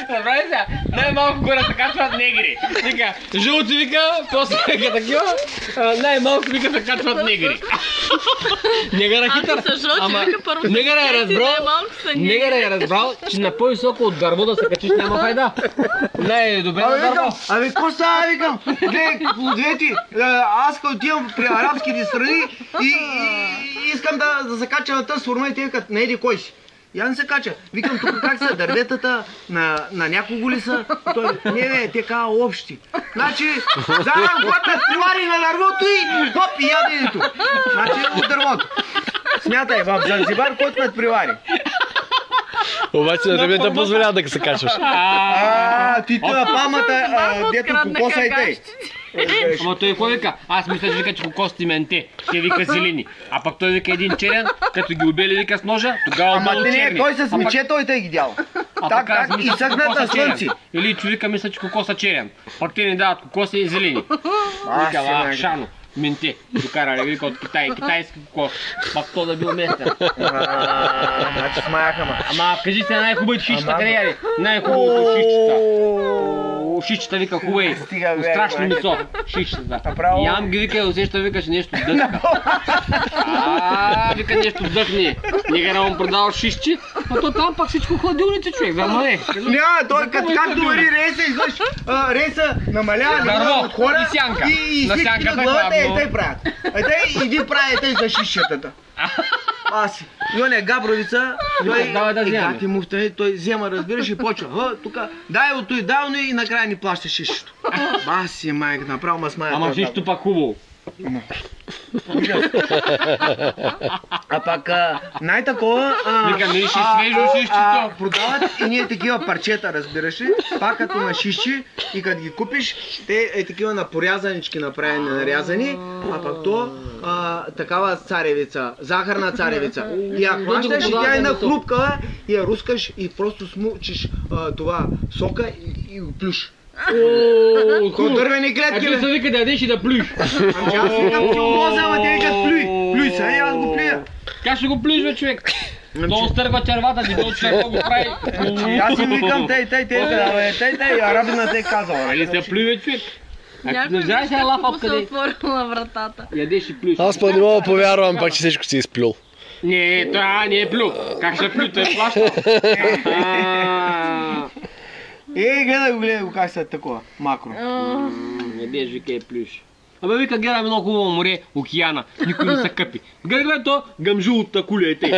Направи сега, най-малко горе така качват негри. Вика, жълти вика, после вика такива, най-малко вика се качват негри. Негъра хитър, ама негъра е разбрал, че на по-високо от дърво да се качиш няма файда. Най-добре на дърво. Абе, какво става, викам? Гледайте, аз като отивам при арабските страни и искам да се кача на тази форма и те викат, не еди кой си. Я не се кача. Викам, тук как са дърветата, на някого ли са? Той, не, те казва общи. Значи, заедно когато привари на дървото и хоп, и яденето. Значи от дървото. Смятай, в Занзибар, който ме привари. Обаче на тебе те позволява да се качваш. Ти това памата, дето кокоса и тъй. Ама той какво вика? Аз мисля, че вика, че кокосите менте. Те вика зелени. А пък той вика един черен, като ги убели вика с ножа, тогава много черни. Ама той с мече той тъй ги дял. Так, и съгнат на слънци. Или човека мисля, че кокоса черен. Пък те ни дават кокоса и зелени. Вика, шано. Менте, докарали, вика от Китай, китайски кокос. Пак то да бил местен. Значи смаяха, ма. Ама кажи се най-хубавите шишчета, къде яли? Най-хубавото шишчета. Шишчета вика хубави, страшно месо, шишчета. Ям ги вика и усеща, вика, че нещо дъхка. Вика нещо дъхни. Негара му продавал шишчи, а то там пак всичко хладилници, човек, да ма е. Няма, той както вари рейса, извърш, рейса намалява от хора и всички на главата и тъй правят. И ви правите за шишчетата. Аз, Йоня Габровица, той взема, разбираш, и почва. Тук, дай от той давно и накрая ни плаща шишето. Баси, майка, направо ма смая. Ама шишето пак хубаво. А пак най-такова продават и ние такива парчета, разбираш ли? Пак като на шиши и като ги купиш, те е такива на порязанички направени, нарязани, а пак то такава царевица, захарна царевица. И я хващаш и тя е на хрупкава и я рускаш и просто смучиш това сока и го плюш. От дървени клетки, бе! А ти се вика да ядеш и да плюш. Аз викам ти моза, ама те викат плюй. Плюй са, и аз го плюя. Как ще го плюш, бе, човек? То стърва червата ти, то черво го прави. Аз им викам тъй, арабина те казал. Али се плюй, бе, човек? Някой вижте какво се отворила вратата. Ядеш и плюш. Аз па не мога да повярвам пак, че всичко си изплюл. Не, това не е плю. Как ще плю, той плаща. Гледай го как са такова, макро. Ядеш, вика и плюш. Абе вика, гледаме много хубаво море, океана, никой не се къпи. Гледай то, гъмжилата куля е тъй.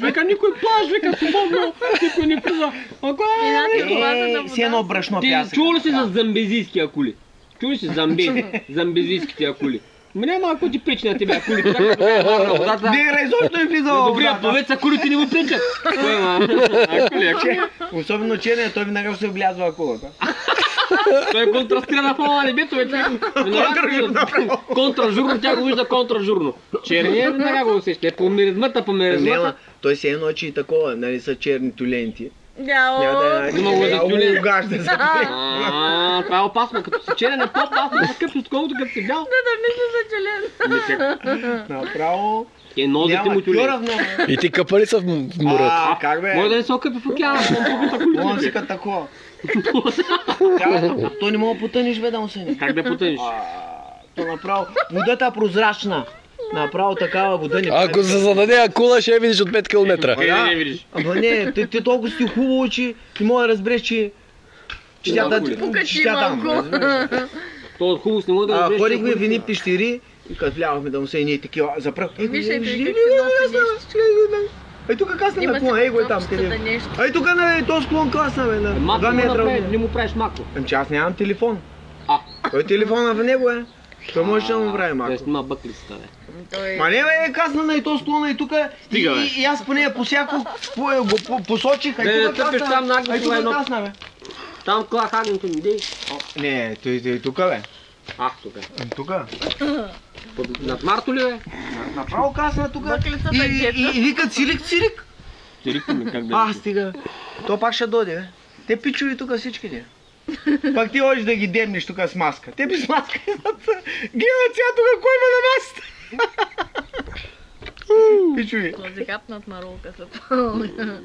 Вика, никой плаш, вика, свободно, никой не плюва. Си едно брашно пясък. Чува ли си за замбезийски акули? Чува ли си замбезийските акули? Няма ако ти пречи на тебе акулите. Не, изобщо не влиза в добрия пловец акулите не му пречат. Акули. Особено черния, той веднага се влязва акулата. Той контрастира на фона на небето, бе. Контражурно, тя го вижда контражурно. Черния веднага го усеща. Е по миризмата, по миризмата. Той се едно, че и такова, нали са черни тюленти. Много да тюлен. Угажда за това е опасно, като си черен е по-опасно да се къпи, отколкото като си бял. Да мисля за тюлен. Направо... Нозите му тюлен. И ти къпа ли са в морето? Как бе? Може да не се окъпи в океана, он си като такова. Той не мога да потъниш, бе, да му се. Как да потъниш? То направо, водата е прозрачна. Направо такава вода не. Ако се зададе акула, ще я видиш от 5 км. Не видиш. Ама не, ти толкова си хубаво, че не мога да разбереш, че тя там. То хубаво не мога да разбереш. Ходихме в едни пещери и като влявахме да му се едни такива запръх. Вижте как си носи нещо. Ей тук касна на клон, ей го е там къде. Ей тук на този клон касна, бе, на 2 метра. Не му правиш мако. Че аз нямам телефон. Той телефона в него е. Той може да му прави мако. Той снима бъклицата, бе. Ма не бе, касна на и този склона и тук. И аз по нея посяко го посочих. Ей тук касна, бе. Там клах агнето ми, дей. Не, той тук, бе. Тук е. Тук. Над Марто ли, бе? Направо касна тук. И викат цирик. Цирик ми, как да? Стига. То пак ще дойде, бе. Те пичови тук всичките. Пак ти ходиш да ги демнеш тук с маска. Те без маска. Гледат сега тук кой има на масата. Пичуи. Този капнат на ролка се пълня.